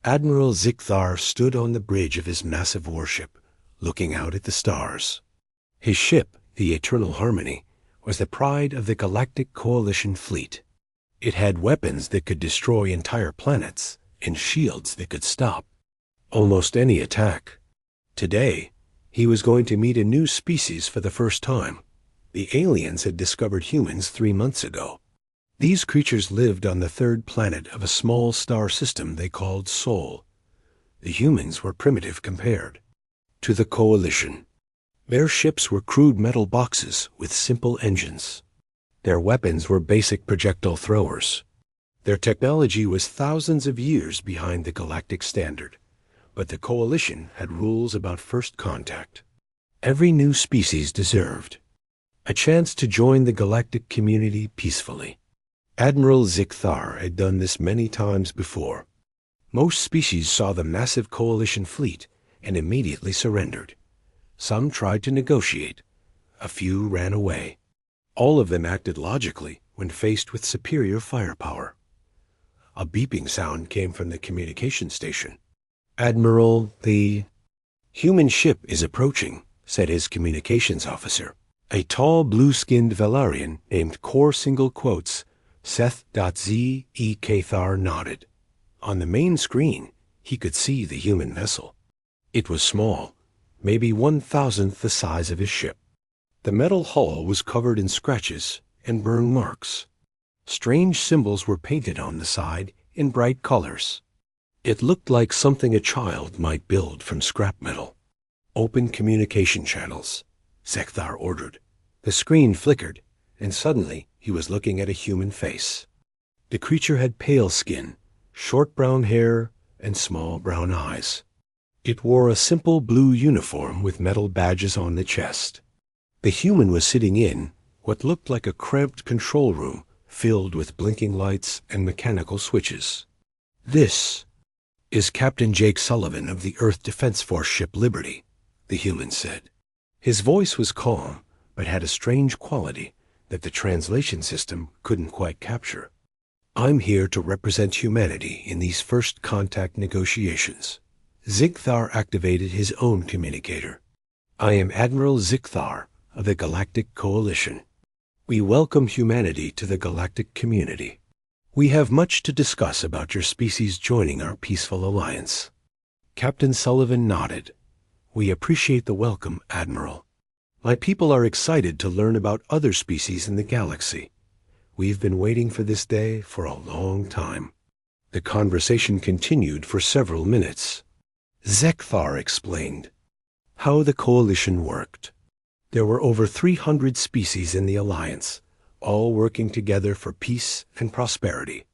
Admiral Zikthar stood on the bridge of his massive warship, looking out at the stars. His ship, the Eternal Harmony, was the pride of the Galactic Coalition fleet. It had weapons that could destroy entire planets and shields that could stop almost any attack. Today, he was going to meet a new species for the first time. The aliens had discovered humans 3 months ago. These creatures lived on the third planet of a small star system they called Sol. The humans were primitive compared to the Coalition. Their ships were crude metal boxes with simple engines. Their weapons were basic projectile throwers. Their technology was thousands of years behind the galactic standard, but the Coalition had rules about first contact. Every new species deserved a chance to join the galactic community peacefully. Admiral Zikthar had done this many times before. Most species saw the massive Coalition fleet and immediately surrendered. Some tried to negotiate. A few ran away. All of them acted logically when faced with superior firepower. A beeping sound came from the communication station. "Admiral, the human ship is approaching," said his communications officer. A tall, blue-skinned Valarian named Seth.Z. E. Cathar nodded. On the main screen, he could see the human vessel. It was small, maybe 1,000th the size of his ship. The metal hull was covered in scratches and burn marks. Strange symbols were painted on the side in bright colors. It looked like something a child might build from scrap metal. "Open communication channels," Zikthar ordered. The screen flickered, and suddenly he was looking at a human face. The creature had pale skin, short brown hair, and small brown eyes. It wore a simple blue uniform with metal badges on the chest. The human was sitting in what looked like a cramped control room filled with blinking lights and mechanical switches. "This is Captain Jake Sullivan of the Earth Defense Force ship Liberty," the human said. His voice was calm, but had a strange quality that the translation system couldn't quite capture. "I'm here to represent humanity in these first contact negotiations." Zikthar activated his own communicator. "I am Admiral Zikthar of the Galactic Coalition. We welcome humanity to the galactic community. We have much to discuss about your species joining our peaceful alliance." Captain Sullivan nodded. "We appreciate the welcome, Admiral. My people are excited to learn about other species in the galaxy. We've been waiting for this day for a long time." The conversation continued for several minutes. Zikthar explained how the Coalition worked. There were over 300 species in the Alliance, all working together for peace and prosperity.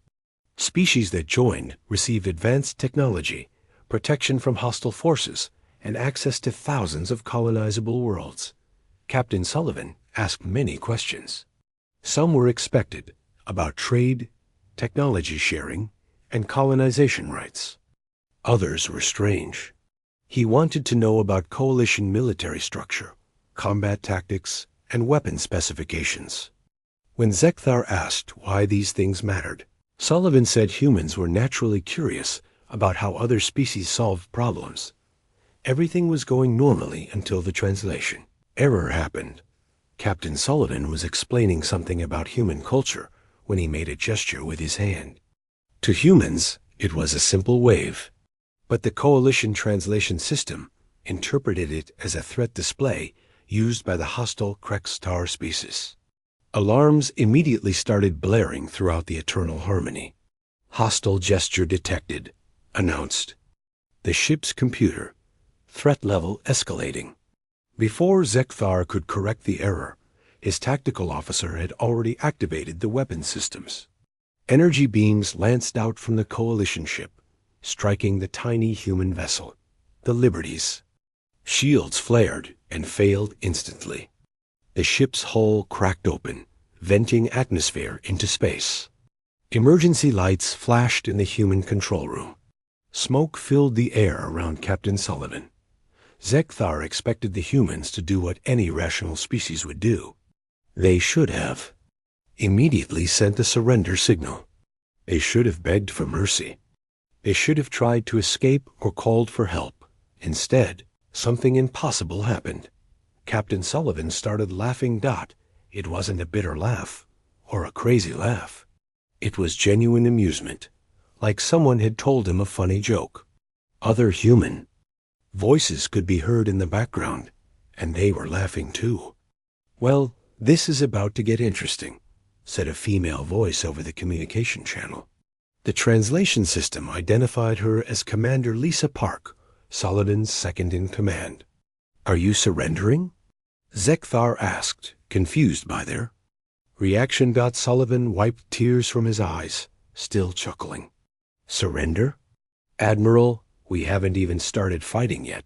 Species that joined received advanced technology, protection from hostile forces, and access to thousands of colonizable worlds. Captain Sullivan asked many questions. Some were expected, about trade, technology sharing, and colonization rights. Others were strange. He wanted to know about Coalition military structure, combat tactics, and weapon specifications. When Zikthar asked why these things mattered, Sullivan said humans were naturally curious about how other species solved problems. Everything was going normally until the translation. Error happened. Captain Sullivan was explaining something about human culture when he made a gesture with his hand. To humans, it was a simple wave, but the Coalition translation system interpreted it as a threat display used by the hostile Krek-Star species. Alarms immediately started blaring throughout the Eternal Harmony. "Hostile gesture detected," announced the ship's computer. "Threat level escalating." Before Zikthar could correct the error, his tactical officer had already activated the weapon systems. Energy beams lanced out from the Coalition ship, striking the tiny human vessel, the Liberties. Shields flared and failed instantly. The ship's hull cracked open, venting atmosphere into space. Emergency lights flashed in the human control room. Smoke filled the air around Captain Sullivan. Zikthar expected the humans to do what any rational species would do. They should have immediately sent a surrender signal. They should have begged for mercy. They should have tried to escape or called for help. Instead, something impossible happened. Captain Sullivan started laughing. It wasn't a bitter laugh or a crazy laugh. It was genuine amusement, like someone had told him a funny joke. Other human voices could be heard in the background, and they were laughing too. "Well, this is about to get interesting," said a female voice over the communication channel. The translation system identified her as Commander Lisa Park, Saladin's second-in-command. "Are you surrendering?" Zekthar asked, confused by their reaction. Sullivan wiped tears from his eyes, still chuckling. "Surrender? Admiral, we haven't even started fighting yet."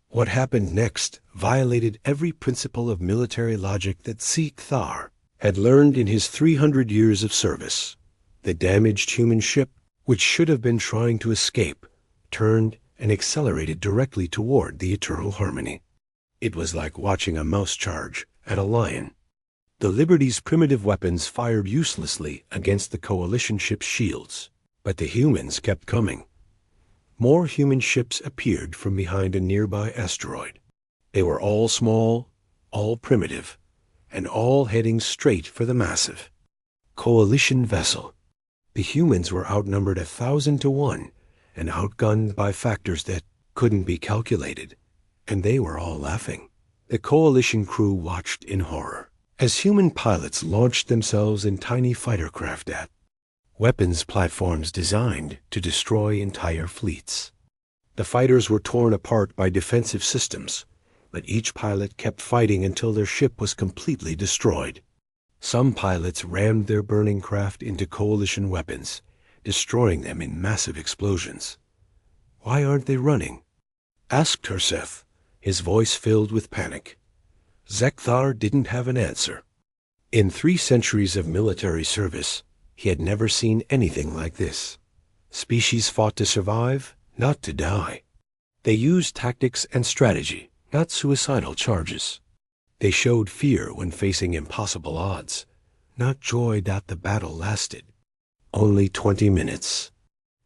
What happened next violated every principle of military logic that Zekthar had learned in his 300 years of service. The damaged human ship, which should have been trying to escape, turned and accelerated directly toward the Eternal Harmony. It was like watching a mouse charge at a lion. The Liberty's primitive weapons fired uselessly against the Coalition ship's shields, but the humans kept coming. More human ships appeared from behind a nearby asteroid. They were all small, all primitive, and all heading straight for the massive Coalition vessel. The humans were outnumbered 1,000 to 1 and outgunned by factors that couldn't be calculated, and they were all laughing. The Coalition crew watched in horror as human pilots launched themselves in tiny fighter craft at weapons platforms designed to destroy entire fleets. The fighters were torn apart by defensive systems, but each pilot kept fighting until their ship was completely destroyed. Some pilots rammed their burning craft into Coalition weapons, destroying them in massive explosions. "Why aren't they running?" asked Herseth, his voice filled with panic. Zekthar didn't have an answer. In 3 centuries of military service, he had never seen anything like this. Species fought to survive, not to die. They used tactics and strategy, not suicidal charges. They showed fear when facing impossible odds, not joy that the battle lasted. Only 20 minutes.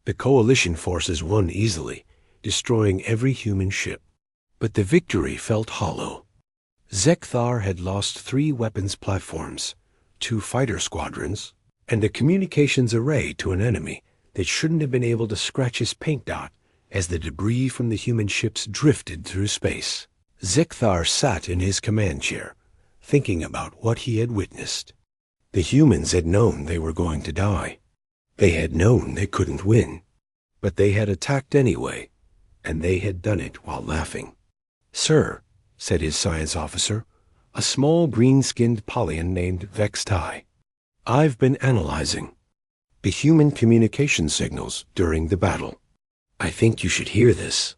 The Coalition forces won easily, destroying every human ship. But the victory felt hollow. Zekthar had lost 3 weapons platforms, 2 fighter squadrons, and a communications array to an enemy that shouldn't have been able to scratch his paint dot as the debris from the human ships drifted through space. Zekthar sat in his command chair, thinking about what he had witnessed. The humans had known they were going to die. They had known they couldn't win, but they had attacked anyway, and they had done it while laughing. "Sir," said his science officer, a small green-skinned Polyan named Vextai, "I've been analyzing the human communication signals during the battle. I think you should hear this."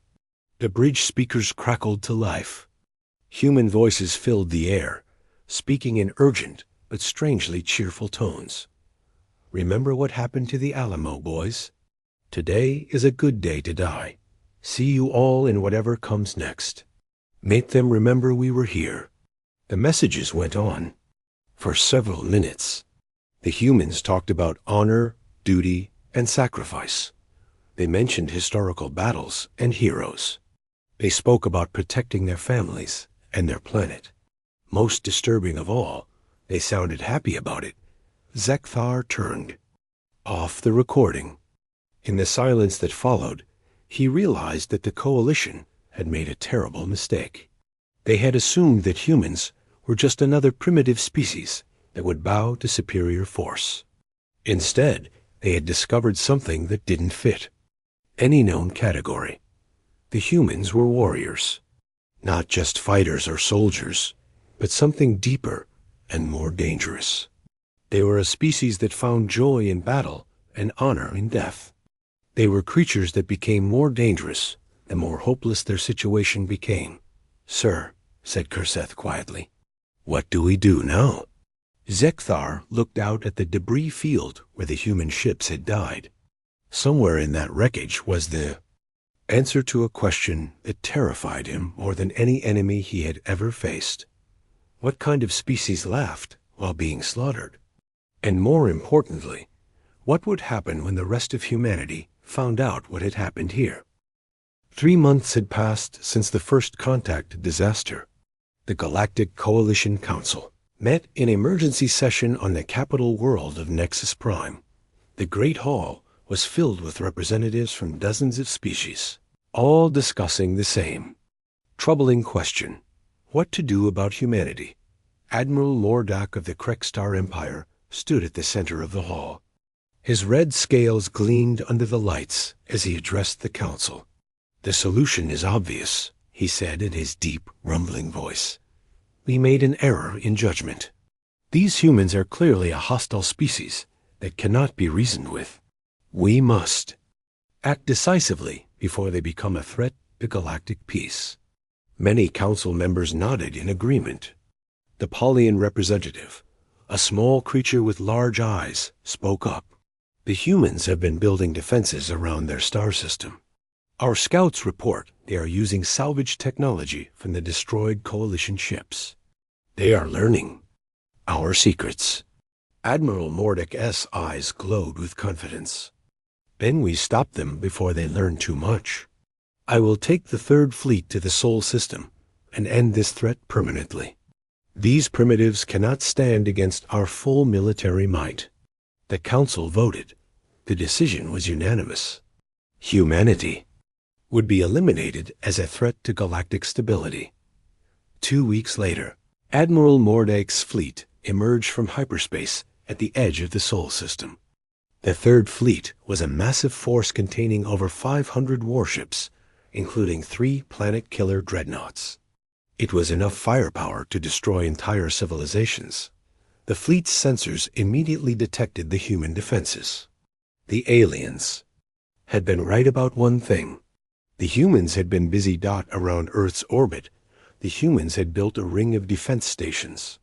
The bridge speakers crackled to life. Human voices filled the air, speaking in urgent but strangely cheerful tones. "Remember what happened to the Alamo, boys. Today is a good day to die. See you all in whatever comes next. Make them remember we were here." The messages went on for several minutes. The humans talked about honor, duty, and sacrifice. They mentioned historical battles and heroes. They spoke about protecting their families and their planet. Most disturbing of all, they sounded happy about it. Zekthar turned off the recording. In the silence that followed, he realized that the Coalition had made a terrible mistake. They had assumed that humans were just another primitive species that would bow to superior force. Instead, they had discovered something that didn't fit any known category. The humans were warriors, not just fighters or soldiers, but something deeper and more dangerous. They were a species that found joy in battle and honor in death. They were creatures that became more dangerous the more hopeless their situation became. "Sir," said Herseth quietly, "what do we do now?" Zekthar looked out at the debris field where the human ships had died. Somewhere in that wreckage was the answer to a question that terrified him more than any enemy he had ever faced. What kind of species laughed while being slaughtered? And more importantly, what would happen when the rest of humanity found out what had happened here. 3 months had passed since the first contact disaster. The Galactic Coalition Council met in emergency session on the capital world of Nexus Prime. The Great Hall was filled with representatives from dozens of species, all discussing the same troubling question: what to do about humanity. Admiral Mordak of the Krekstar Empire stood at the center of the hall. His red scales gleamed under the lights as he addressed the council. "The solution is obvious," he said in his deep, rumbling voice. "We made an error in judgment. These humans are clearly a hostile species that cannot be reasoned with. We must act decisively before they become a threat to galactic peace." Many council members nodded in agreement. The Paulian representative, a small creature with large eyes, spoke up. "The humans have been building defenses around their star system. Our scouts report they are using salvage technology from the destroyed Coalition ships. They are learning our secrets." Admiral Mordek's eyes glowed with confidence. "Then we stop them before they learn too much. I will take the Third Fleet to the Sol system and end this threat permanently. These primitives cannot stand against our full military might." The council voted. The decision was unanimous. Humanity would be eliminated as a threat to galactic stability. 2 weeks later, Admiral Mordek's fleet emerged from hyperspace at the edge of the Sol system. The Third Fleet was a massive force containing over 500 warships, including 3 planet-killer dreadnoughts. It was enough firepower to destroy entire civilizations. The fleet's sensors immediately detected the human defenses. The aliens had been right about one thing. The humans had been busy around Earth's orbit. The humans had built a ring of defense stations.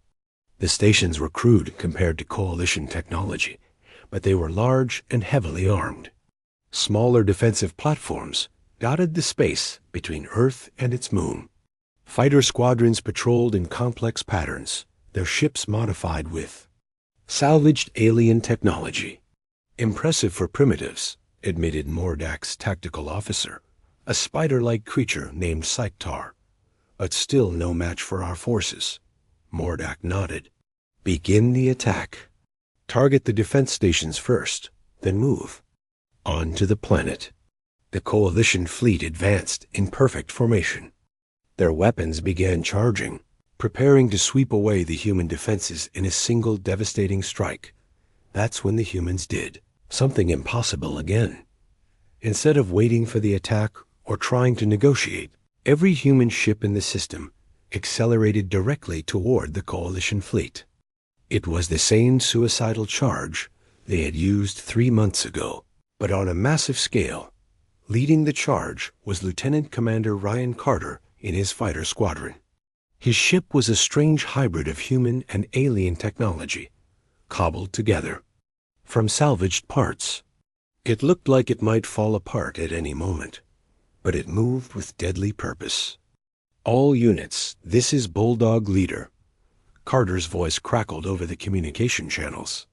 The stations were crude compared to Coalition technology, but they were large and heavily armed. Smaller defensive platforms dotted the space between Earth and its moon. Fighter squadrons patrolled in complex patterns, their ships modified with salvaged alien technology. "Impressive for primitives," admitted Mordak's tactical officer, a spider-like creature named Psyktar, "but still no match for our forces." Mordak nodded. "Begin the attack. Target the defense stations first, then move on to the planet." The Coalition fleet advanced in perfect formation. Their weapons began charging, preparing to sweep away the human defenses in a single devastating strike. That's when the humans did something impossible again. Instead of waiting for the attack or trying to negotiate, every human ship in the system accelerated directly toward the Coalition fleet. It was the same suicidal charge they had used 3 months ago, but on a massive scale. Leading the charge was Lieutenant Commander Ryan Carter in his fighter squadron. His ship was a strange hybrid of human and alien technology, cobbled together from salvaged parts. It looked like it might fall apart at any moment, but it moved with deadly purpose. "All units, this is Bulldog Leader." Carter's voice crackled over the communication channels.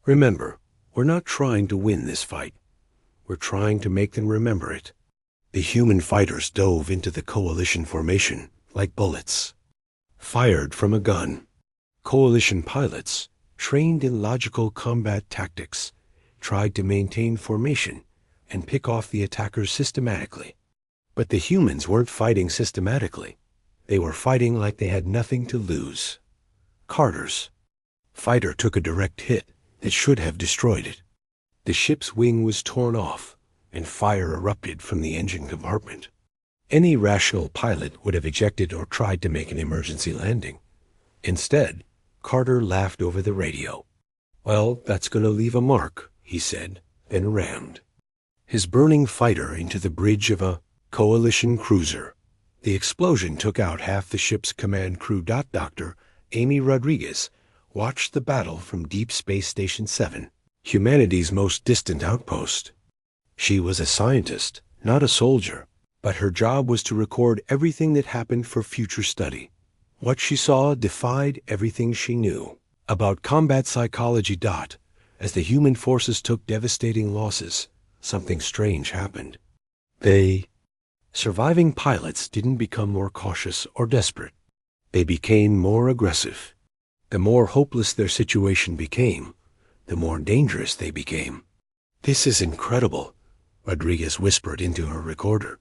"Remember, we're not trying to win this fight. We're trying to make them remember it." The human fighters dove into the Coalition formation like bullets fired from a gun. Coalition pilots, trained in logical combat tactics, tried to maintain formation and pick off the attackers systematically. But the humans weren't fighting systematically. They were fighting like they had nothing to lose. Carter's fighter took a direct hit that should have destroyed it. The ship's wing was torn off, and fire erupted from the engine compartment. Any rational pilot would have ejected or tried to make an emergency landing. Instead, Carter laughed over the radio. "Well, that's going to leave a mark," he said, then rammed his burning fighter into the bridge of a Coalition cruiser. The explosion took out half the ship's command crew. Dr. Amy Rodriguez watched the battle from Deep Space Station 7, humanity's most distant outpost. She was a scientist, not a soldier, but her job was to record everything that happened for future study. What she saw defied everything she knew about combat psychology. As the human forces took devastating losses, something strange happened. The surviving pilots didn't become more cautious or desperate. They became more aggressive. The more hopeless their situation became, the more dangerous they became. "This is incredible," Rodriguez whispered into her recorder.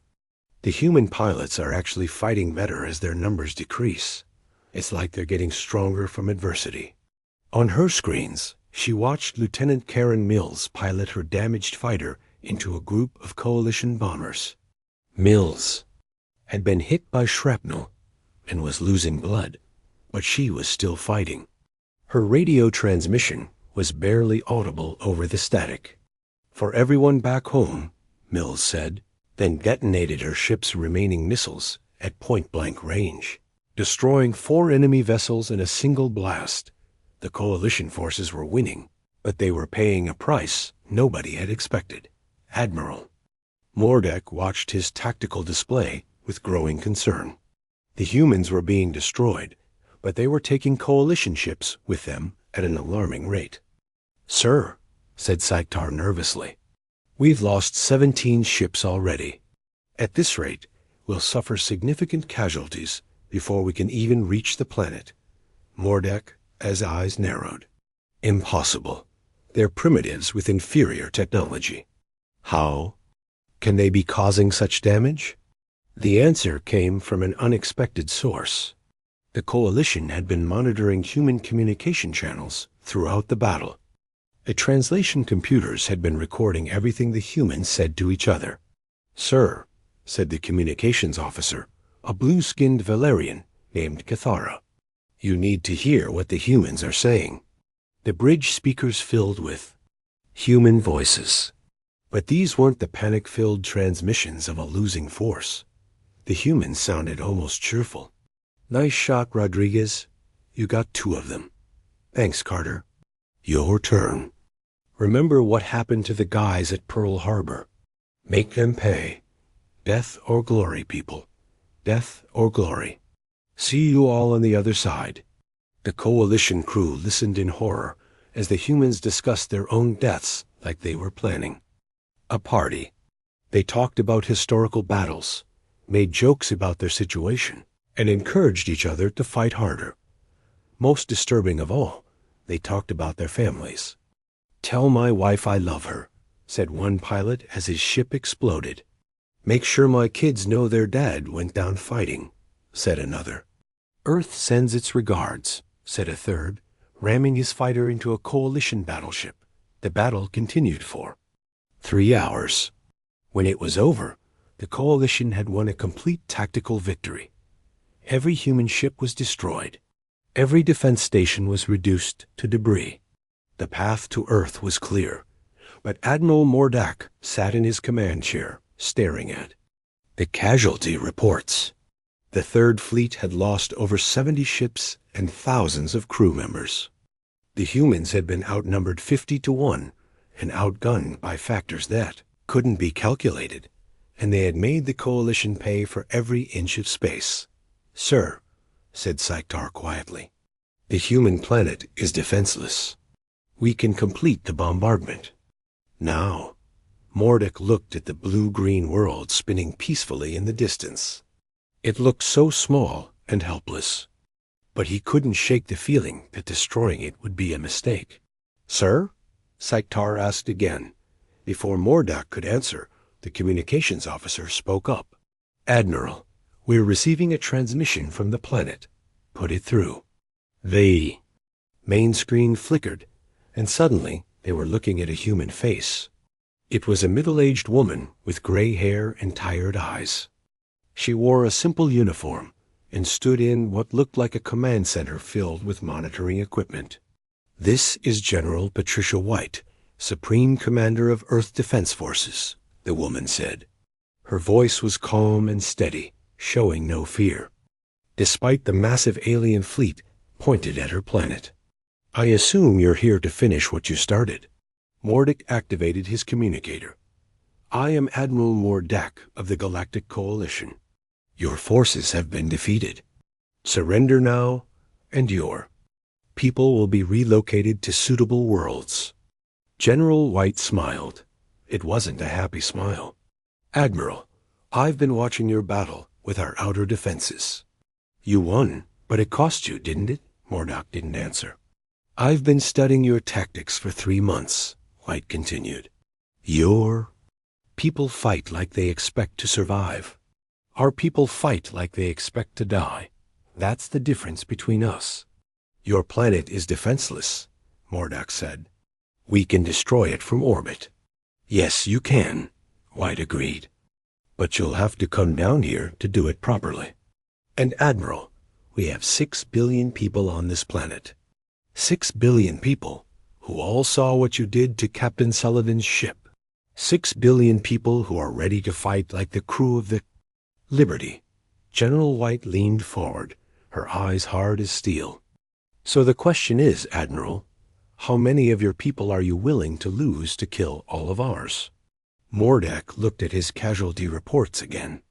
"The human pilots are actually fighting better as their numbers decrease. It's like they're getting stronger from adversity." On her screens, she watched Lieutenant Karen Mills pilot her damaged fighter into a group of coalition bombers. Mills had been hit by shrapnel and was losing blood, but she was still fighting. Her radio transmission was barely audible over the static. "For everyone back home," Mills said, then detonated her ship's remaining missiles at point-blank range, destroying 4 enemy vessels in a single blast. The coalition forces were winning, but they were paying a price nobody had expected. Admiral Mordek watched his tactical display with growing concern. The humans were being destroyed, but they were taking coalition ships with them at an alarming rate. "Sir," said Saiktar nervously, "we've lost 17 ships already. At this rate, we'll suffer significant casualties before we can even reach the planet." Mordek, his eyes narrowed. "Impossible. They're primitives with inferior technology. How can they be causing such damage?" The answer came from an unexpected source. The coalition had been monitoring human communication channels throughout the battle. The translation computers had been recording everything the humans said to each other. "Sir," said the communications officer, a blue-skinned Valerian named Cathara, "you need to hear what the humans are saying." The bridge speakers filled with human voices. But these weren't the panic-filled transmissions of a losing force. The humans sounded almost cheerful. "Nice shot, Rodriguez. You got 2 of them. Thanks, Carter. Your turn. Remember what happened to the guys at Pearl Harbor. Make them pay. Death or glory, people. Death or glory. See you all on the other side." The coalition crew listened in horror as the humans discussed their own deaths like they were planning a party. They talked about historical battles, made jokes about their situation, and encouraged each other to fight harder. Most disturbing of all, they talked about their families. "Tell my wife I love her," said one pilot as his ship exploded. "Make sure my kids know their dad went down fighting," said another. "Earth sends its regards," said a third, ramming his fighter into a coalition battleship. The battle continued for 3 hours. When it was over, the coalition had won a complete tactical victory. Every human ship was destroyed. Every defense station was reduced to debris. The path to Earth was clear, but Admiral Mordak sat in his command chair, staring at the casualty reports. The Third Fleet had lost over 70 ships and thousands of crew members. The humans had been outnumbered 50 to 1 and outgunned by factors that couldn't be calculated, and they had made the coalition pay for every inch of space. "Sir," said Saiktar quietly, "the human planet is defenseless. We can complete the bombardment. Now." Mordek looked at the blue-green world spinning peacefully in the distance. It looked so small and helpless, but he couldn't shake the feeling that destroying it would be a mistake. "Sir?" Saiktar asked again. Before Mordak could answer, the communications officer spoke up. "Admiral, we're receiving a transmission from the planet. Put it through." The main screen flickered, and suddenly they were looking at a human face. It was a middle-aged woman with gray hair and tired eyes. She wore a simple uniform and stood in what looked like a command center filled with monitoring equipment. "This is General Patricia White, Supreme Commander of Earth Defense Forces," the woman said. Her voice was calm and steady, showing no fear, despite the massive alien fleet pointed at her planet. "I assume you're here to finish what you started." Mordak activated his communicator. "I am Admiral Mordak of the Galactic Coalition. Your forces have been defeated. Surrender now, and your people will be relocated to suitable worlds." General White smiled. It wasn't a happy smile. Admiral, I've been watching your battle with our outer defenses. You won, but it cost you, didn't it? Mordock didn't answer. I've been studying your tactics for 3 months, White continued. Your people fight like they expect to survive. Our people fight like they expect to die. That's the difference between us. Your planet is defenseless, Mordock said. We can destroy it from orbit. Yes, you can, White agreed. But you'll have to come down here to do it properly. And Admiral, we have 6 billion people on this planet. 6 billion people who all saw what you did to Captain Sullivan's ship. 6 billion people who are ready to fight like the crew of the Liberty. General White leaned forward, her eyes hard as steel. So the question is, Admiral, how many of your people are you willing to lose to kill all of ours? Mordock looked at his casualty reports again.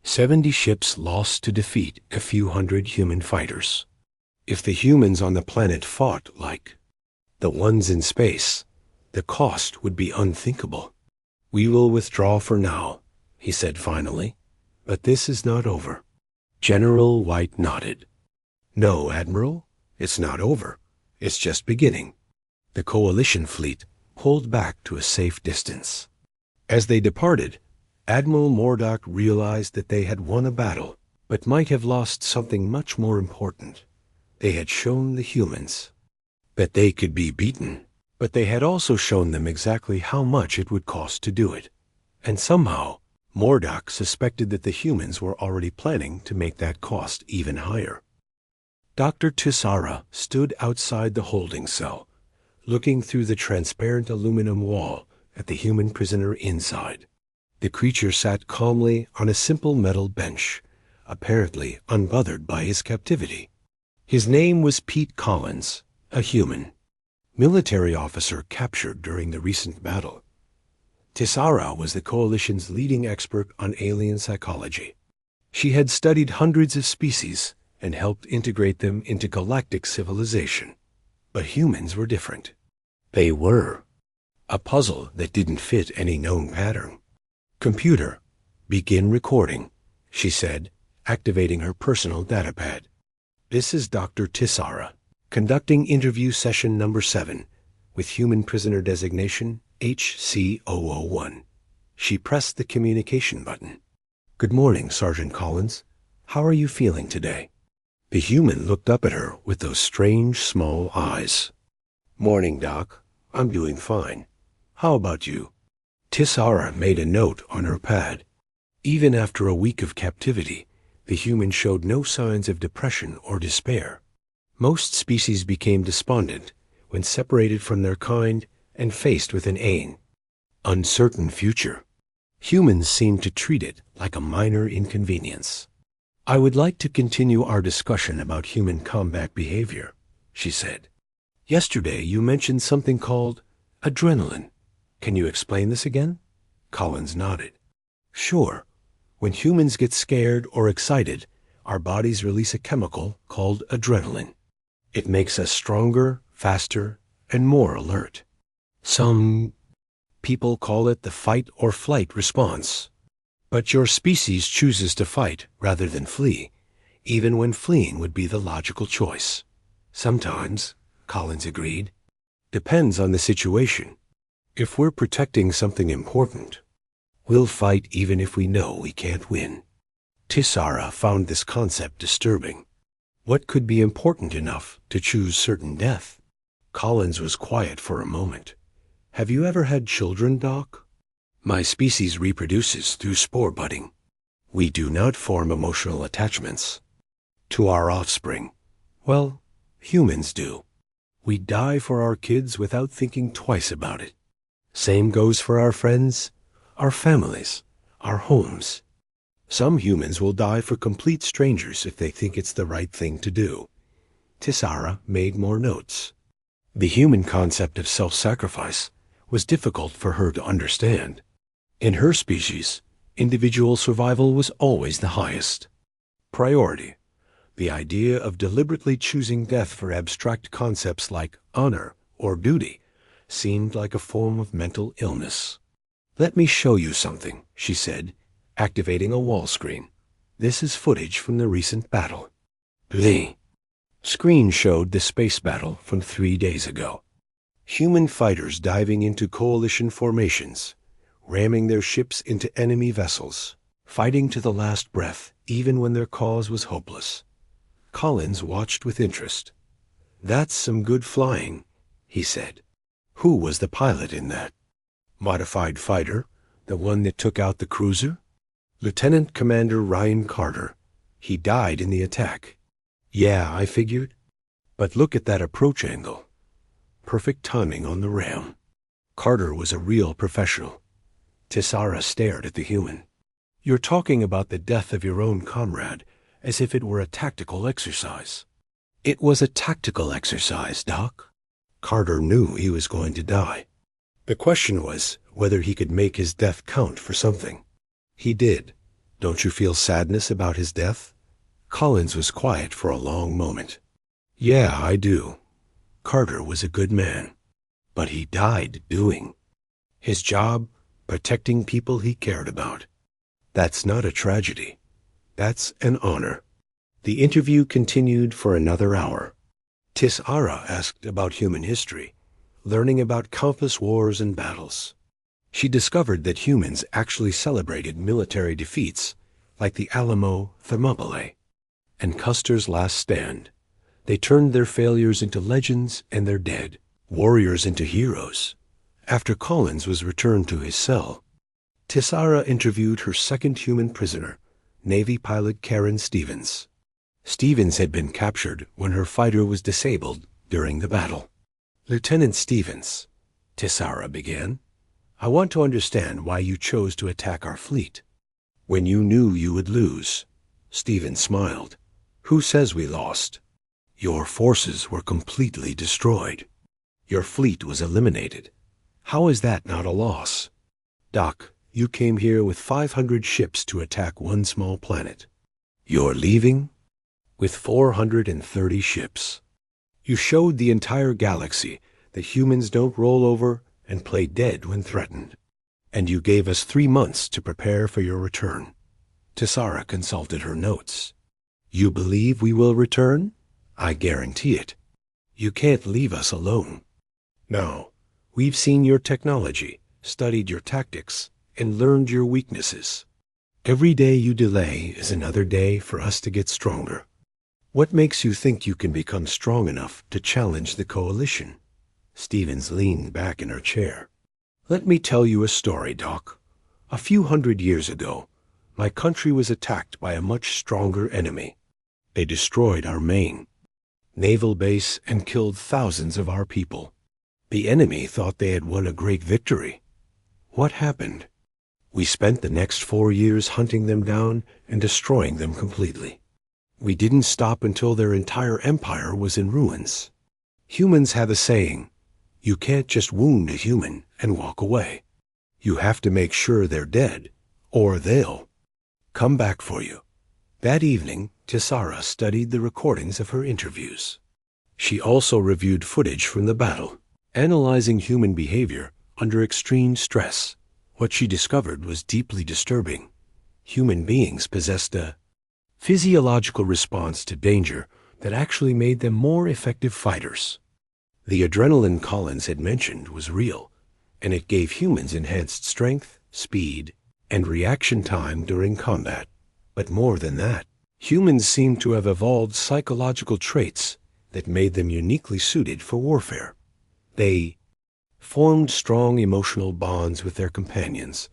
70 ships lost to defeat a few hundred human fighters. If the humans on the planet fought like the ones in space, the cost would be unthinkable. We will withdraw for now, he said finally, but this is not over. General White nodded. No, Admiral, it's not over. It's just beginning. The coalition fleet pulled back to a safe distance. As they departed, Admiral Mordock realized that they had won a battle, but might have lost something much more important. They had shown the humans that they could be beaten, but they had also shown them exactly how much it would cost to do it. And somehow, Mordock suspected that the humans were already planning to make that cost even higher. Dr. Tisara stood outside the holding cell, looking through the transparent aluminum wall at the human prisoner inside. The creature sat calmly on a simple metal bench, apparently unbothered by his captivity. His name was Pete Collins, a human, military officer captured during the recent battle. Tisara was the Coalition's leading expert on alien psychology. She had studied hundreds of species and helped integrate them into galactic civilization. But humans were different. They were a puzzle that didn't fit any known pattern. Computer, begin recording, she said, activating her personal datapad. This is Dr. Tisara, conducting interview session number 7, with human prisoner designation HC001. She pressed the communication button. Good morning, Sergeant Collins. How are you feeling today? The human looked up at her with those strange small eyes. Morning, Doc. I'm doing fine. How about you? Tisara made a note on her pad. Even after a week of captivity, the human showed no signs of depression or despair. Most species became despondent when separated from their kind and faced with an uncertain future. Humans seemed to treat it like a minor inconvenience. I would like to continue our discussion about human combat behavior, she said. Yesterday you mentioned something called adrenaline. Can you explain this again? Collins nodded. Sure. When humans get scared or excited, our bodies release a chemical called adrenaline. It makes us stronger, faster, and more alert. Some people call it the fight or flight response. But your species chooses to fight rather than flee, even when fleeing would be the logical choice. Sometimes, Collins agreed. Depends on the situation. If we're protecting something important, we'll fight even if we know we can't win. Tisara found this concept disturbing. What could be important enough to choose certain death? Collins was quiet for a moment. Have you ever had children, Doc? My species reproduces through spore budding. We do not form emotional attachments to our offspring. Well, humans do. We die for our kids without thinking twice about it. Same goes for our friends, our families, our homes. Some humans will die for complete strangers if they think it's the right thing to do. Tisara made more notes. The human concept of self-sacrifice was difficult for her to understand. In her species, individual survival was always the highest priority. The idea of deliberately choosing death for abstract concepts like honor or duty seemed like a form of mental illness. Let me show you something, she said, activating a wall screen. This is footage from the recent battle. The screen showed the space battle from 3 days ago. Human fighters diving into coalition formations, ramming their ships into enemy vessels, fighting to the last breath even when their cause was hopeless. Collins watched with interest. That's some good flying, he said. Who was the pilot in that? Modified fighter, the one that took out the cruiser? Lieutenant Commander Ryan Carter. He died in the attack. Yeah, I figured. But look at that approach angle. Perfect timing on the ram. Carter was a real professional. Tessara stared at the human. You're talking about the death of your own comrade as if it were a tactical exercise. It was a tactical exercise, Doc. Carter knew he was going to die. The question was whether he could make his death count for something. He did. Don't you feel sadness about his death? Collins was quiet for a long moment. Yeah, I do. Carter was a good man. But he died doing his job, protecting people he cared about. That's not a tragedy. That's an honor. The interview continued for another hour. Tessara asked about human history, learning about countless wars and battles. She discovered that humans actually celebrated military defeats like the Alamo Thermopylae and Custer's Last Stand. They turned their failures into legends and their dead, warriors into heroes. After Collins was returned to his cell, Tessara interviewed her second human prisoner, Navy pilot Karen Stevens. Stevens had been captured when her fighter was disabled during the battle. Lieutenant Stevens, Tessara began, I want to understand why you chose to attack our fleet. When you knew you would lose. Stevens smiled. Who says we lost? Your forces were completely destroyed. Your fleet was eliminated. How is that not a loss? Doc, you came here with 500 ships to attack one small planet. You're leaving? With 430 ships. You showed the entire galaxy that humans don't roll over and play dead when threatened. And you gave us 3 months to prepare for your return. Tessara consulted her notes. You believe we will return? I guarantee it. You can't leave us alone. No, we've seen your technology, studied your tactics, and learned your weaknesses. Every day you delay is another day for us to get stronger. What makes you think you can become strong enough to challenge the coalition? Stevens leaned back in her chair. Let me tell you a story, Doc. A few hundred years ago, my country was attacked by a much stronger enemy. They destroyed our main naval base and killed thousands of our people. The enemy thought they had won a great victory. What happened? We spent the next 4 years hunting them down and destroying them completely. We didn't stop until their entire empire was in ruins. Humans have a saying, you can't just wound a human and walk away. You have to make sure they're dead, or they'll come back for you. That evening, Tessara studied the recordings of her interviews. She also reviewed footage from the battle, analyzing human behavior under extreme stress. What she discovered was deeply disturbing. Human beings possessed a physiological response to danger that actually made them more effective fighters. The adrenaline Collins had mentioned was real, and it gave humans enhanced strength, speed, and reaction time during combat. But more than that, humans seemed to have evolved psychological traits that made them uniquely suited for warfare. They formed strong emotional bonds with their companions,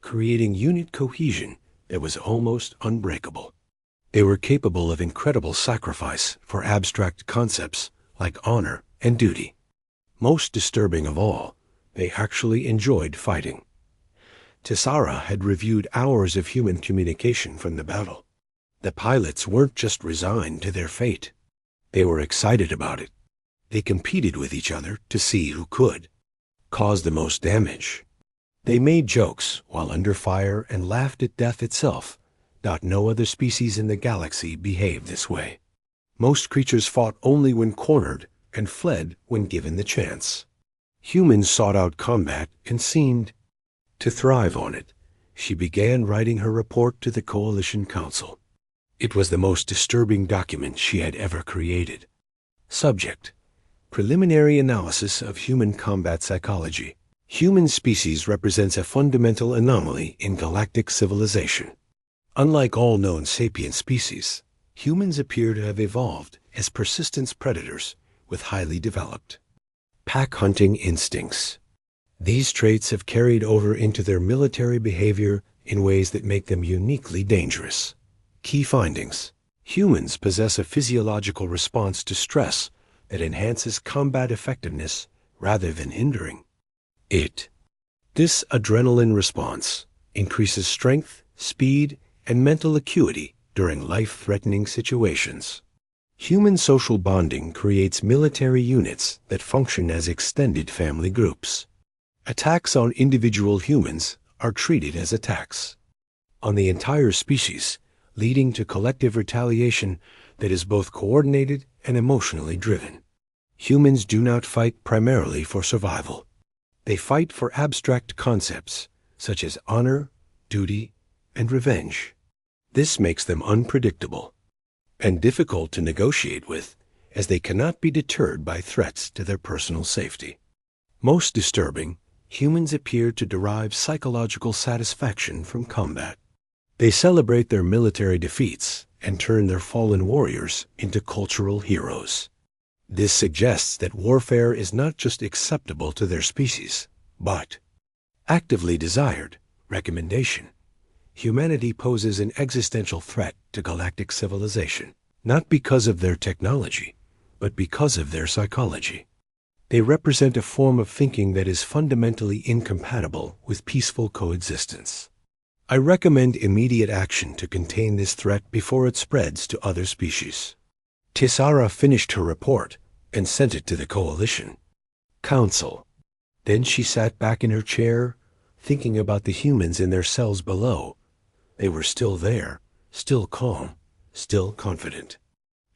creating unit cohesion that was almost unbreakable. They were capable of incredible sacrifice for abstract concepts like honor and duty. Most disturbing of all, they actually enjoyed fighting. Tessara had reviewed hours of human communication from the battle. The pilots weren't just resigned to their fate. They were excited about it. They competed with each other to see who could cause the most damage. They made jokes while under fire and laughed at death itself. No other species in the galaxy behaved this way. Most creatures fought only when cornered and fled when given the chance. Humans sought out combat and seemed To thrive on it, she began writing her report to the Coalition Council. It was the most disturbing document she had ever created. Subject: Preliminary Analysis of Human Combat Psychology. Human species represents a fundamental anomaly in galactic civilization. Unlike all known sapient species, humans appear to have evolved as persistent predators with highly developed pack hunting instincts. These traits have carried over into their military behavior in ways that make them uniquely dangerous. Key findings: humans possess a physiological response to stress that enhances combat effectiveness rather than hindering it. This adrenaline response increases strength, speed, and mental acuity during life-threatening situations. Human social bonding creates military units that function as extended family groups. Attacks on individual humans are treated as attacks on the entire species, leading to collective retaliation that is both coordinated and emotionally driven. Humans do not fight primarily for survival. They fight for abstract concepts such as honor, duty, and revenge. This makes them unpredictable and difficult to negotiate with, as they cannot be deterred by threats to their personal safety. Most disturbing, humans appear to derive psychological satisfaction from combat. They celebrate their military defeats and turn their fallen warriors into cultural heroes. This suggests that warfare is not just acceptable to their species, but actively desired. Recommendation: humanity poses an existential threat to galactic civilization, not because of their technology, but because of their psychology. They represent a form of thinking that is fundamentally incompatible with peaceful coexistence. I recommend immediate action to contain this threat before it spreads to other species. Tisara finished her report and sent it to the Coalition Council. Then she sat back in her chair, thinking about the humans in their cells below. They were still there, still calm, still confident.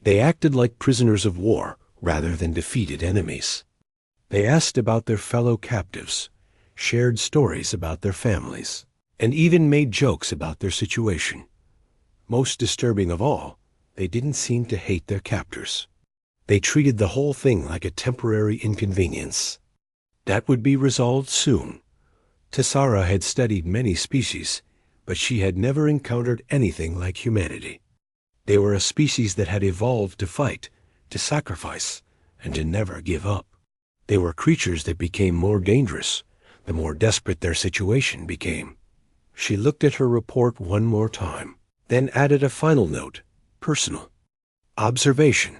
They acted like prisoners of war rather than defeated enemies. They asked about their fellow captives, shared stories about their families, and even made jokes about their situation. Most disturbing of all, they didn't seem to hate their captors. They treated the whole thing like a temporary inconvenience that would be resolved soon. Tisara had studied many species, but she had never encountered anything like humanity. They were a species that had evolved to fight, to sacrifice, and to never give up. They were creatures that became more dangerous the more desperate their situation became. She looked at her report one more time, then added a final note: personal observation.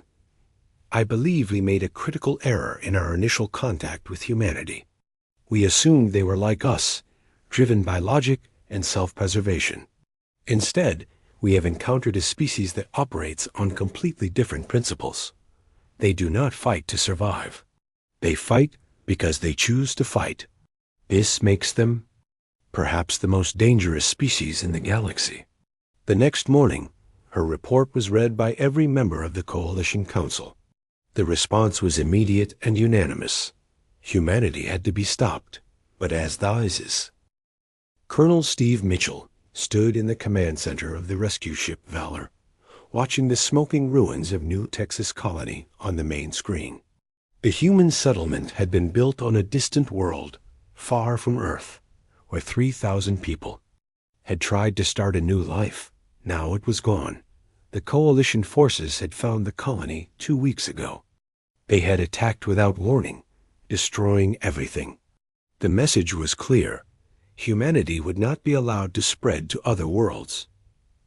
I believe we made a critical error in our initial contact with humanity. We assumed they were like us, driven by logic and self-preservation. Instead, we have encountered a species that operates on completely different principles. They do not fight to survive. They fight because they choose to fight. This makes them perhaps the most dangerous species in the galaxy. The next morning, her report was read by every member of the Coalition Council. The response was immediate and unanimous. Humanity had to be stopped, but as advises. Colonel Steve Mitchell stood in the command center of the rescue ship Valor, watching the smoking ruins of New Texas Colony on the main screen. The human settlement had been built on a distant world, far from Earth, where 3,000 people had tried to start a new life. Now it was gone. The Coalition forces had found the colony 2 weeks ago. They had attacked without warning, destroying everything. The message was clear. Humanity would not be allowed to spread to other worlds.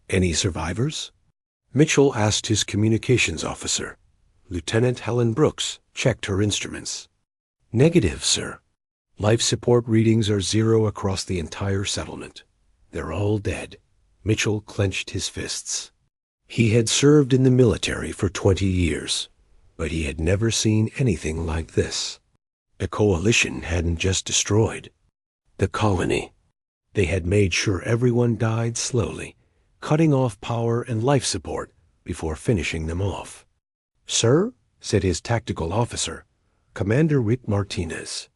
Any survivors? Mitchell asked his communications officer. Lieutenant Helen Brooks checked her instruments. Negative, sir. Life support readings are 0 across the entire settlement. They're all dead. Mitchell clenched his fists. He had served in the military for 20 years, but he had never seen anything like this. The Coalition hadn't just destroyed the colony. They had made sure everyone died slowly, cutting off power and life support before finishing them off. Sir, said his tactical officer, Commander Rick Martinez,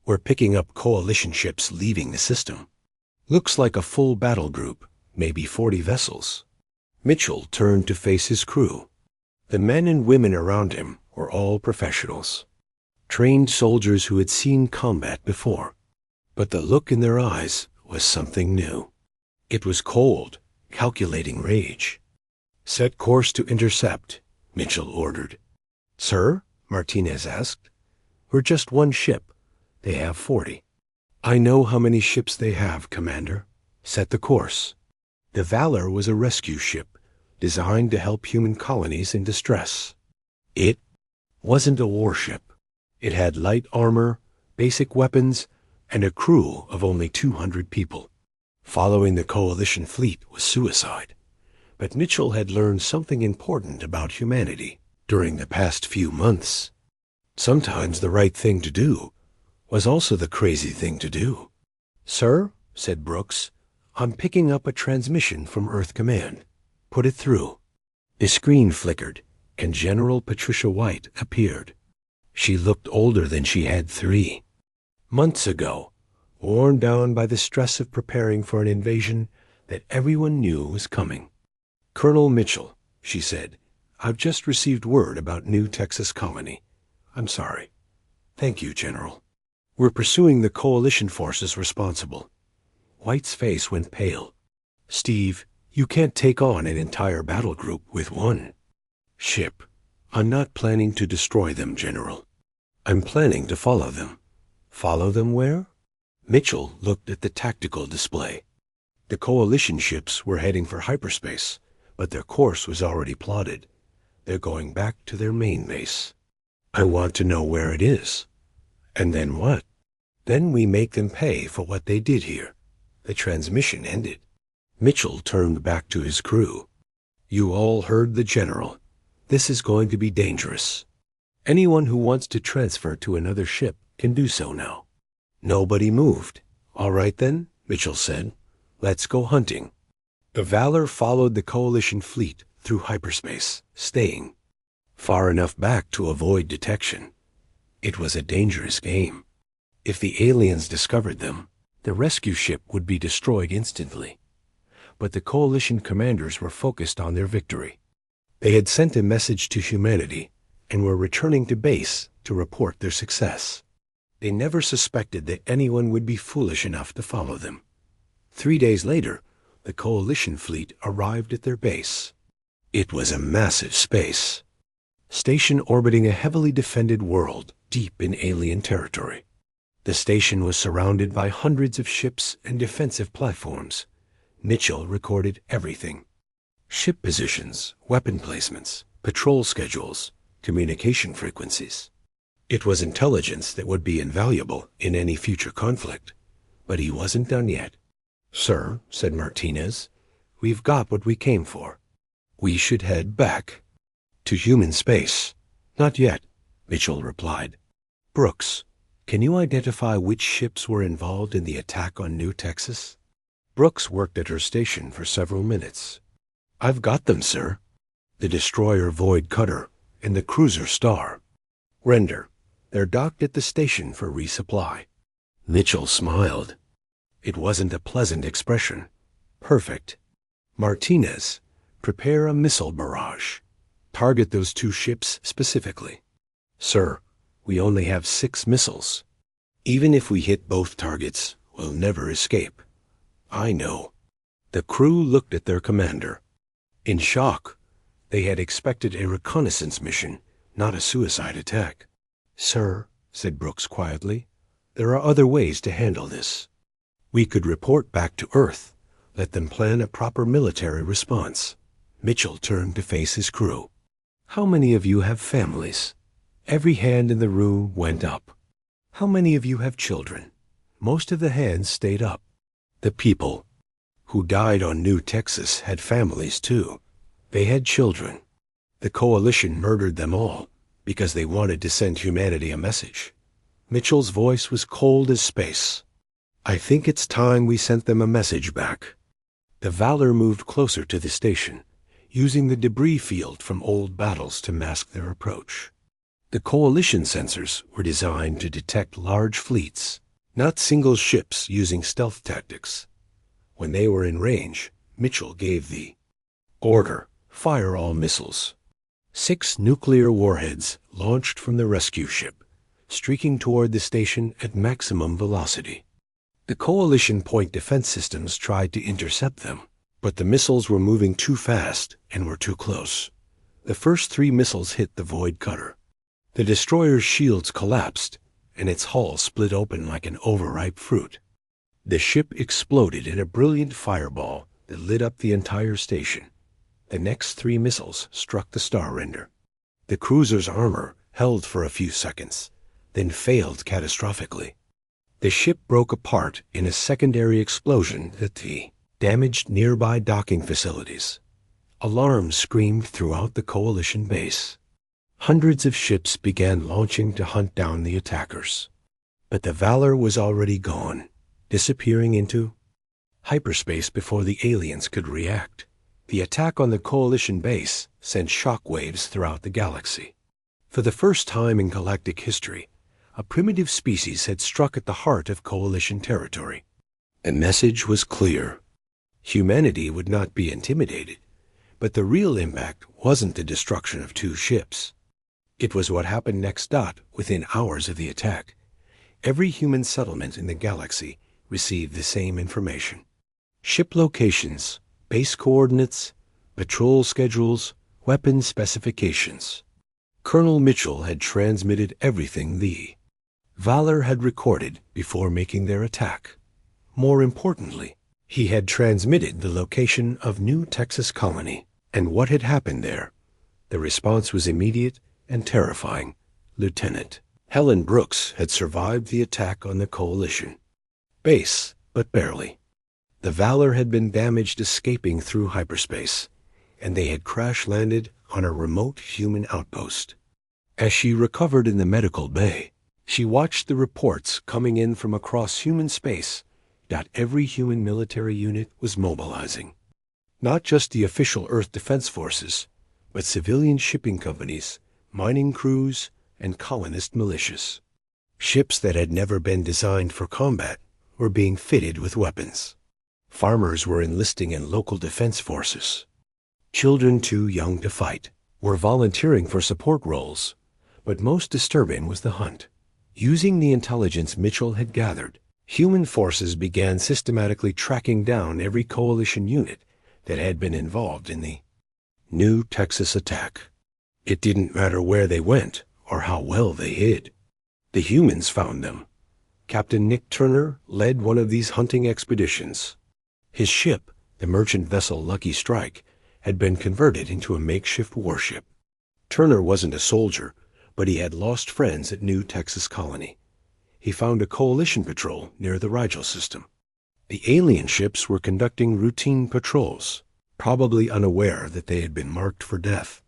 We're picking up coalition ships leaving the system. Looks like a full battle group, maybe 40 vessels. Mitchell turned to face his crew. The men and women around him were all professionals, trained soldiers who had seen combat before. But the look in their eyes was something new. It was cold, calculating rage. "Set course to intercept," Mitchell ordered. "Sir?" Martinez asked. "We're just one ship. They have 40. "I know how many ships they have, Commander. Set the course." The Valor was a rescue ship designed to help human colonies in distress. It wasn't a warship. It had light armor, basic weapons, and a crew of only 200 people. Following the coalition fleet was suicide. But Mitchell had learned something important about humanity during the past few months. Sometimes the right thing to do was also the crazy thing to do. "Sir," said Brooks, "I'm picking up a transmission from Earth Command. Put it through." The screen flickered, and General Patricia White appeared. She looked older than she had 3 months ago, worn down by the stress of preparing for an invasion that everyone knew was coming. "Colonel Mitchell," she said, "I've just received word about New Texas Colony. I'm sorry." "Thank you, General. We're pursuing the coalition forces responsible." White's face went pale. "Steve, you can't take on an entire battle group with one ship. I'm not planning to destroy them, General. I'm planning to follow them." "Follow them where?" Mitchell looked at the tactical display. The coalition ships were heading for hyperspace, but their course was already plotted. They're going back to their main base. "I want to know where it is." "And then what?" "Then we make them pay for what they did here." The transmission ended. Mitchell turned back to his crew. "You all heard the General. This is going to be dangerous. Anyone who wants to transfer to another ship can do so now." Nobody moved. "All right then," Mitchell said. "Let's go hunting." The Valor followed the coalition fleet through hyperspace, staying far enough back to avoid detection. It was a dangerous game. If the aliens discovered them, the rescue ship would be destroyed instantly. But the coalition commanders were focused on their victory. They had sent a message to humanity and were returning to base to report their success. They never suspected that anyone would be foolish enough to follow them. 3 days later, the coalition fleet arrived at their base. It was a massive space station orbiting a heavily defended world deep in alien territory. The station was surrounded by hundreds of ships and defensive platforms. Mitchell recorded everything: ship positions, weapon placements, patrol schedules, communication frequencies. It was intelligence that would be invaluable in any future conflict. But he wasn't done yet. "Sir," said Martinez, "we've got what we came for. We should head back to human space." "Not yet," Mitchell replied. "Brooks, can you identify which ships were involved in the attack on New Texas?" Brooks worked at her station for several minutes. "I've got them, sir. The destroyer Void Cutter and the cruiser Star. Render, they're docked at the station for resupply." Mitchell smiled. It wasn't a pleasant expression. "Perfect. Martinez, prepare a missile barrage. Target those 2 ships specifically." "Sir, we only have 6 missiles. Even if we hit both targets, we'll never escape." "I know." The crew looked at their commander. In shock, they had expected a reconnaissance mission, not a suicide attack. "Sir," said Brooks quietly, "there are other ways to handle this. We could report back to Earth, let them plan a proper military response." Mitchell turned to face his crew. "How many of you have families?" Every hand in the room went up. "How many of you have children?" Most of the hands stayed up. The people who died on New Texas had families too. They had children. The coalition murdered them all because they wanted to send humanity a message. Mitchell's voice was cold as space. "I think it's time we sent them a message back." The Valor moved closer to the station, using the debris field from old battles to mask their approach. The coalition sensors were designed to detect large fleets, not single ships using stealth tactics. When they were in range, Mitchell gave the order, fire all missiles. 6 nuclear warheads launched from the rescue ship, streaking toward the station at maximum velocity. The coalition point defense systems tried to intercept them, but the missiles were moving too fast and were too close. The first 3 missiles hit the Void Cutter. The destroyer's shields collapsed, and its hull split open like an overripe fruit. The ship exploded in a brilliant fireball that lit up the entire station. The next 3 missiles struck the star render. The cruiser's armor held for a few seconds, then failed catastrophically. The ship broke apart in a secondary explosion that damaged nearby docking facilities. Alarms screamed throughout the coalition base. Hundreds of ships began launching to hunt down the attackers. But the Valor was already gone, disappearing into hyperspace before the aliens could react. The attack on the coalition base sent shockwaves throughout the galaxy. For the first time in galactic history, a primitive species had struck at the heart of coalition territory. The message was clear. Humanity would not be intimidated, but the real impact wasn't the destruction of 2 ships. It was what happened next. Within hours of the attack, every human settlement in the galaxy received the same information. Ship locations, base coordinates, patrol schedules, weapon specifications. Colonel Mitchell had transmitted everything the Valor had recorded before making their attack. More importantly, he had transmitted the location of New Texas Colony and what had happened there. The response was immediate and terrifying. Lieutenant Helen Brooks had survived the attack on the coalition base, but barely. The Valor had been damaged escaping through hyperspace, and they had crash-landed on a remote human outpost. As she recovered in the medical bay, she watched the reports coming in from across human space that every human military unit was mobilizing. Not just the official Earth Defense Forces, but civilian shipping companies, mining crews, and colonist militias. Ships that had never been designed for combat were being fitted with weapons. Farmers were enlisting in local defense forces. Children too young to fight were volunteering for support roles, but most disturbing was the hunt. Using the intelligence Mitchell had gathered, human forces began systematically tracking down every coalition unit that had been involved in the New Texas attack. It didn't matter where they went or how well they hid. The humans found them. Captain Nick Turner led one of these hunting expeditions. His ship, the merchant vessel Lucky Strike, had been converted into a makeshift warship. Turner wasn't a soldier, but he had lost friends at New Texas Colony. He found a coalition patrol near the Rigel system. The alien ships were conducting routine patrols, probably unaware that they had been marked for death.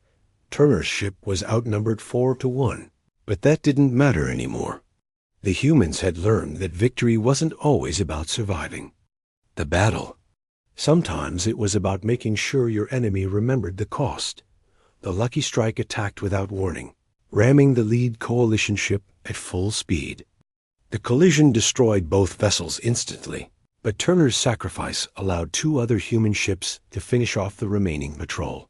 Turner's ship was outnumbered 4 to 1, but that didn't matter anymore. The humans had learned that victory wasn't always about surviving the battle. Sometimes it was about making sure your enemy remembered the cost. The Lucky Strike attacked without warning, ramming the lead coalition ship at full speed. The collision destroyed both vessels instantly, but Turner's sacrifice allowed 2 other human ships to finish off the remaining patrol.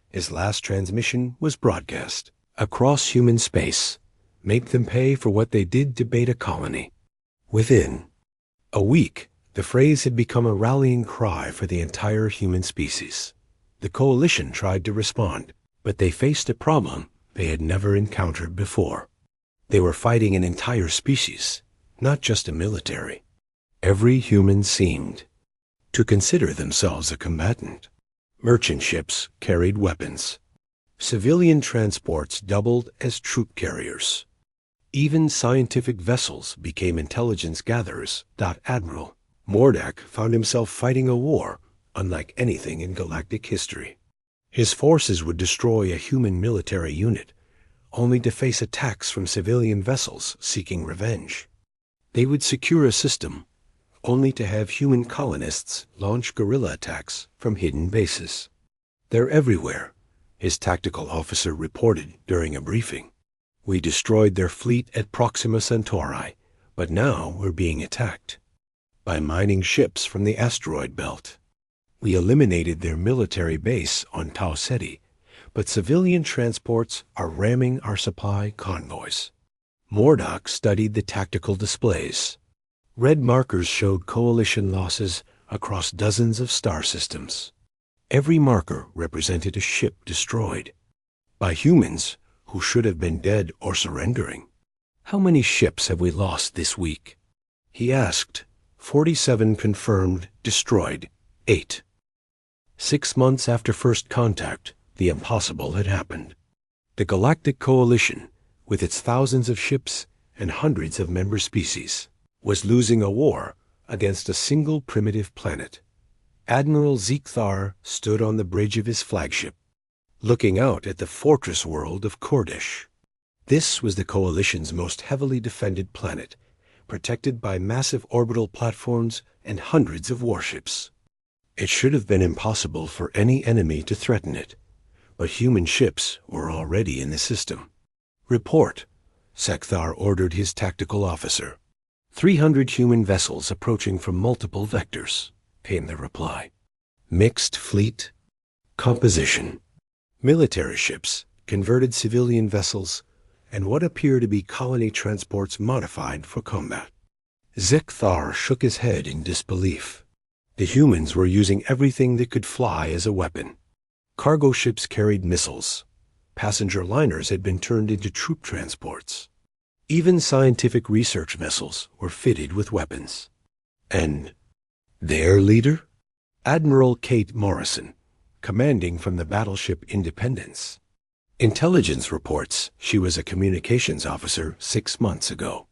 His last transmission was broadcast across human space. Make them pay for what they did to Beta Colony. Within a week, the phrase had become a rallying cry for the entire human species. The coalition tried to respond, but they faced a problem they had never encountered before. They were fighting an entire species, not just a military. Every human seemed to consider themselves a combatant. Merchant ships carried weapons. Civilian transports doubled as troop carriers. Even scientific vessels became intelligence gatherers. Admiral Mordak found himself fighting a war unlike anything in galactic history. His forces would destroy a human military unit, only to face attacks from civilian vessels seeking revenge. They would secure a system, only to have human colonists launch guerrilla attacks from hidden bases. "They're everywhere," his tactical officer reported during a briefing. We destroyed their fleet at Proxima Centauri, but now we're being attacked by mining ships from the asteroid belt. We eliminated their military base on Tau Ceti, but civilian transports are ramming our supply convoys. Mordock studied the tactical displays. Red markers showed coalition losses across dozens of star systems. Every marker represented a ship destroyed by humans who should have been dead or surrendering. How many ships have we lost this week? He asked. 47 confirmed, destroyed, 8. 6 months after first contact, the impossible had happened. The Galactic Coalition, with its thousands of ships and hundreds of member species, was losing a war against a single primitive planet. Admiral Zekthar stood on the bridge of his flagship, looking out at the fortress world of Kordish. This was the Coalition's most heavily defended planet, protected by massive orbital platforms and hundreds of warships. It should have been impossible for any enemy to threaten it, but human ships were already in the system. Report, Zekthar ordered his tactical officer. 300 human vessels approaching from multiple vectors, came the reply. Mixed fleet composition. Military ships, converted civilian vessels, and what appear to be colony transports modified for combat. Zekthar shook his head in disbelief. The humans were using everything that could fly as a weapon. Cargo ships carried missiles. Passenger liners had been turned into troop transports. Even scientific research vessels were fitted with weapons. And their leader? Admiral Kate Morrison, commanding from the battleship Independence. Intelligence reports she was a communications officer 6 months ago.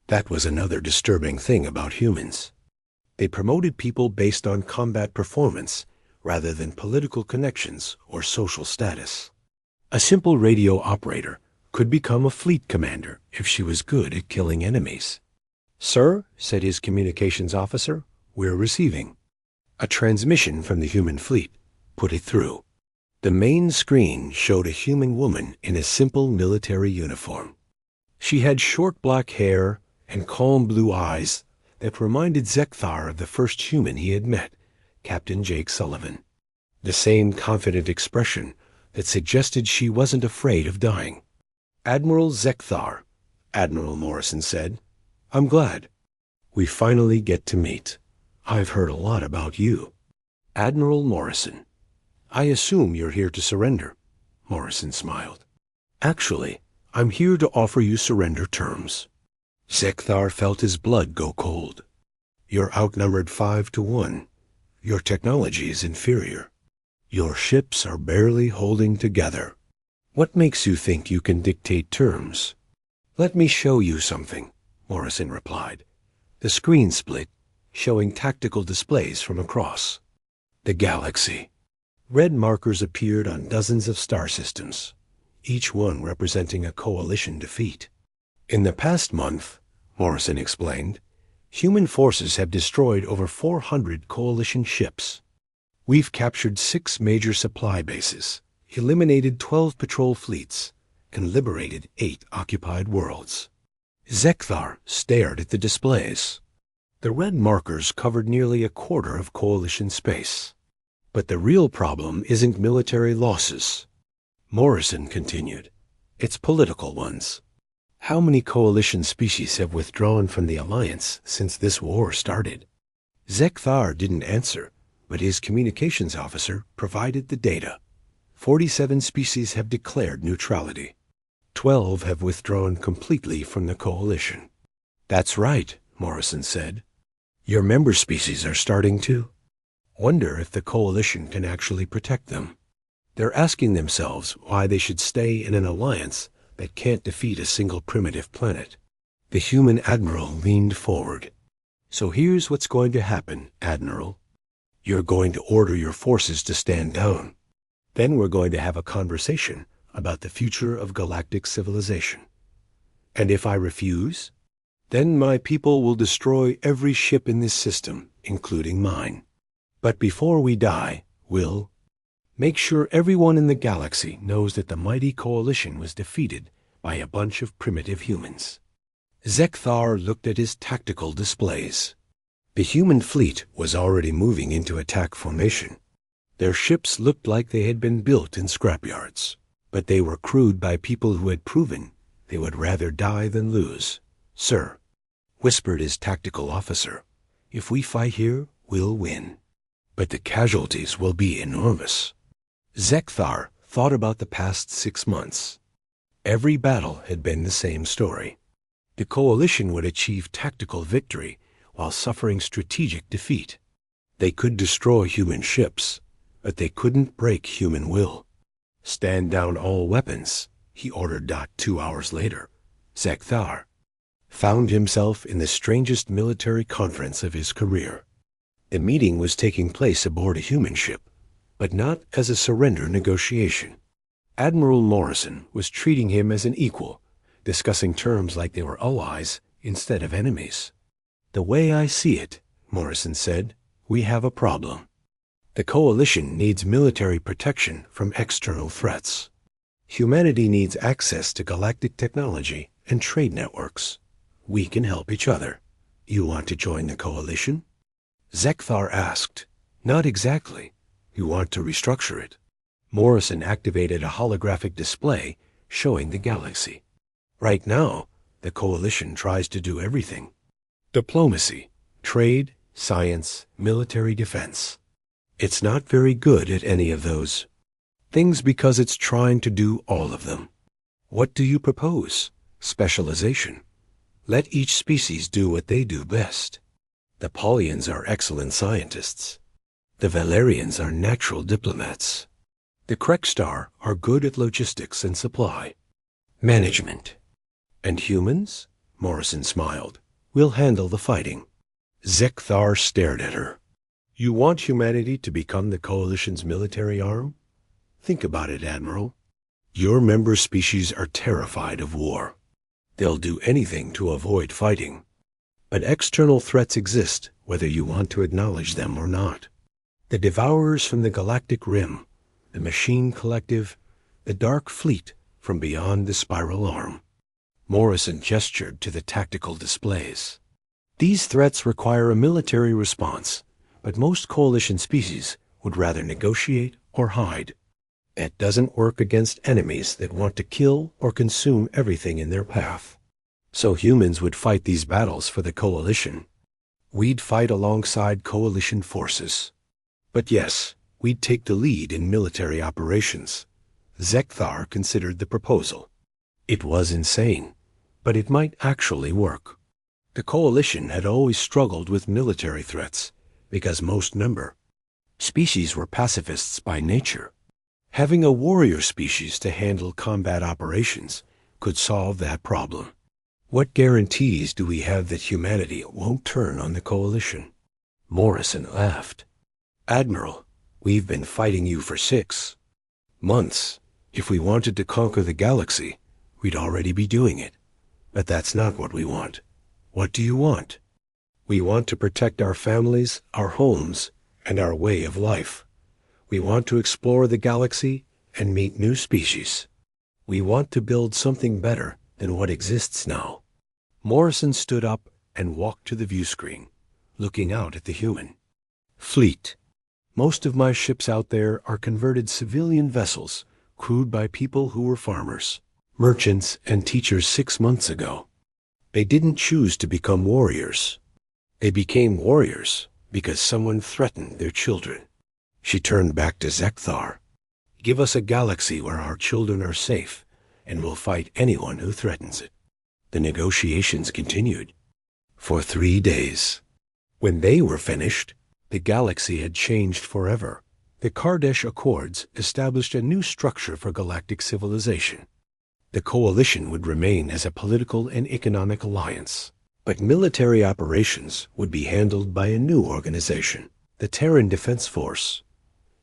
That was another disturbing thing about humans. They promoted people based on combat performance rather than political connections or social status. A simple radio operator could become a fleet commander if she was good at killing enemies. "Sir," said his communications officer, "we're receiving." A transmission from the human fleet put it through. The main screen showed a human woman in a simple military uniform. She had short black hair and calm blue eyes that reminded Zekthar of the first human he had met, Captain Jake Sullivan. The same confident expression that suggested she wasn't afraid of dying. "Admiral Zekthar," Admiral Morrison said. "I'm glad. We finally get to meet. I've heard a lot about you." Admiral Morrison. "I assume you're here to surrender," Morrison smiled. "Actually, I'm here to offer you surrender terms." Zekthar felt his blood go cold. "You're outnumbered 5-1. Your technology is inferior. Your ships are barely holding together. What makes you think you can dictate terms?" "Let me show you something," Morrison replied. The screen split, showing tactical displays from across the galaxy. Red markers appeared on dozens of star systems, each one representing a coalition defeat. "In the past month," Morrison explained, "human forces have destroyed over 400 coalition ships. We've captured 6 major supply bases, eliminated 12 patrol fleets, and liberated 8 occupied worlds." Zekthar stared at the displays. The red markers covered nearly a quarter of coalition space. "But the real problem isn't military losses," Morrison continued. "It's political ones. How many coalition species have withdrawn from the Alliance since this war started?" Zekthar didn't answer, but his communications officer provided the data. 47 species have declared neutrality. 12 have withdrawn completely from the coalition. "That's right," Morrison said. "Your member species are starting to wonder if the coalition can actually protect them. They're asking themselves why they should stay in an alliance that can't defeat a single primitive planet." The human admiral leaned forward. "So here's what's going to happen, Admiral. You're going to order your forces to stand down. Then we're going to have a conversation about the future of galactic civilization. And if I refuse, then my people will destroy every ship in this system, including mine. But before we die, we'll make sure everyone in the galaxy knows that the mighty coalition was defeated by a bunch of primitive humans. Zekthar looked at his tactical displays. The human fleet was already moving into attack formation. Their ships looked like they had been built in scrapyards, but they were crewed by people who had proven they would rather die than lose. "Sir," whispered his tactical officer, "if we fight here, we'll win. But the casualties will be enormous." Zekthar thought about the past 6 months. Every battle had been the same story. The coalition would achieve tactical victory while suffering strategic defeat. They could destroy human ships, but they couldn't break human will. "Stand down all weapons," he ordered. 2 hours later, Zekthar found himself in the strangest military conference of his career. The meeting was taking place aboard a human ship, but not as a surrender negotiation. Admiral Morrison was treating him as an equal, discussing terms like they were allies instead of enemies. "The way I see it," Morrison said, "we have a problem. The coalition needs military protection from external threats. Humanity needs access to galactic technology and trade networks. We can help each other. You want to join the coalition?" Zekthar asked. "Not exactly. You want to restructure it." Morrison activated a holographic display showing the galaxy. "Right now, the coalition tries to do everything. Diplomacy, trade, science, military defense. It's not very good at any of those things because it's trying to do all of them. What do you propose? Specialization. Let each species do what they do best. The Paulians are excellent scientists. The Valerians are natural diplomats. The Krekstar are good at logistics and supply. Management. And humans?" Morrison smiled. "We'll handle the fighting." Zekthar stared at her. "You want humanity to become the coalition's military arm? Think about it, Admiral. Your member species are terrified of war. They'll do anything to avoid fighting. But external threats exist whether you want to acknowledge them or not. The Devourers from the Galactic Rim, the Machine Collective, the Dark Fleet from beyond the Spiral Arm." Morrison gestured to the tactical displays. "These threats require a military response, but most coalition species would rather negotiate or hide. It doesn't work against enemies that want to kill or consume everything in their path. So humans would fight these battles for the coalition. We'd fight alongside coalition forces. But yes, we'd take the lead in military operations." Zekthar considered the proposal. It was insane, but it might actually work. The coalition had always struggled with military threats because most member species were pacifists by nature. Having a warrior species to handle combat operations could solve that problem. "What guarantees do we have that humanity won't turn on the coalition?" Morrison laughed. "Admiral, we've been fighting you for 6 months. If we wanted to conquer the galaxy, we'd already be doing it. But that's not what we want. What do you want?" "We want to protect our families, our homes, and our way of life. We want to explore the galaxy and meet new species. We want to build something better than what exists now." Morrison stood up and walked to the view screen, looking out at the human fleet. "Most of my ships out there are converted civilian vessels crewed by people who were farmers, merchants, and teachers 6 months ago. They didn't choose to become warriors. They became warriors because someone threatened their children." She turned back to Zekthar. "Give us a galaxy where our children are safe, and we'll fight anyone who threatens it." The negotiations continued for 3 days. When they were finished, the galaxy had changed forever. The Kardesh Accords established a new structure for galactic civilization. The coalition would remain as a political and economic alliance, but military operations would be handled by a new organization, the Terran Defense Force.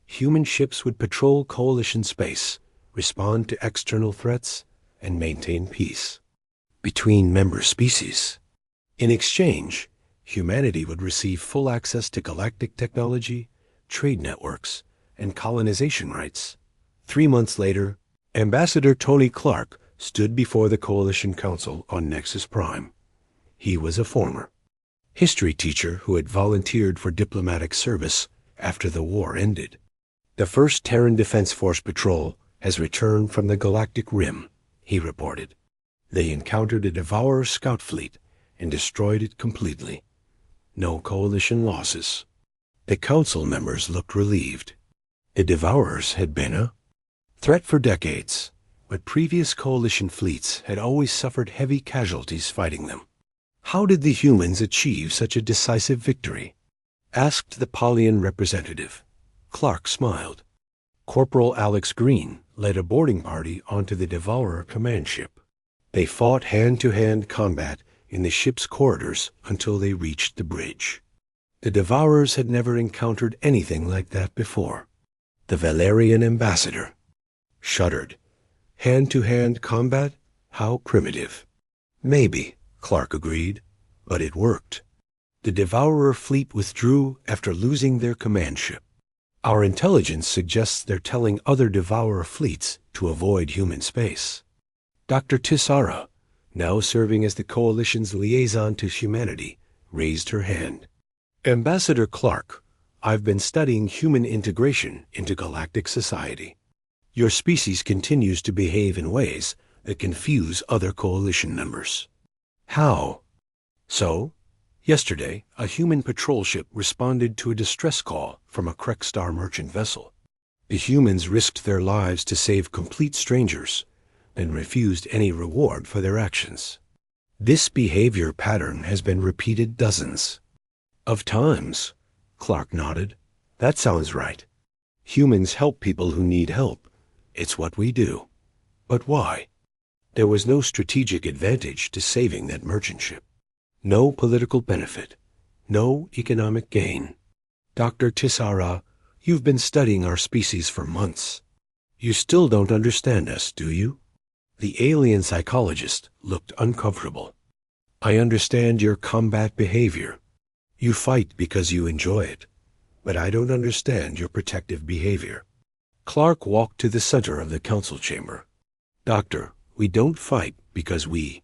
Human ships would patrol coalition space, respond to external threats, and maintain peace between member species. In exchange, humanity would receive full access to galactic technology, trade networks, and colonization rights. 3 months later, Ambassador Tony Clark stood before the Coalition Council on Nexus Prime. He was a former history teacher who had volunteered for diplomatic service after the war ended. The first Terran Defense Force patrol has returned from the Galactic Rim, he reported. They encountered a Devourer scout fleet and destroyed it completely. No Coalition losses. The Council members looked relieved. The Devourers had been a threat for decades, but previous Coalition fleets had always suffered heavy casualties fighting them. How did the humans achieve such a decisive victory? Asked the Pollian representative. Clark smiled. Corporal Alex Green led a boarding party onto the Devourer command ship. They fought hand-to-hand combat in the ship's corridors until they reached the bridge. The Devourers had never encountered anything like that before. The Valerian ambassador shuddered. Hand-to-hand combat? How primitive. Maybe, Clark agreed, but it worked. The Devourer fleet withdrew after losing their command ship. Our intelligence suggests they're telling other Devourer fleets to avoid human space. Dr. Tissara, now serving as the Coalition's liaison to humanity, raised her hand. Ambassador Clark, I've been studying human integration into galactic society. Your species continues to behave in ways that confuse other Coalition members. How? So, yesterday, a human patrol ship responded to a distress call from a Krekstar merchant vessel. The humans risked their lives to save complete strangers, and refused any reward for their actions. This behavior pattern has been repeated dozens of times. Clark nodded. That sounds right. Humans help people who need help. It's what we do. But why? There was no strategic advantage to saving that merchant ship. No political benefit. No economic gain. Dr. Tissara, you've been studying our species for months. You still don't understand us, do you? The alien psychologist looked uncomfortable. I understand your combat behavior. You fight because you enjoy it, but I don't understand your protective behavior. Clark walked to the center of the council chamber. Doctor, we don't fight because we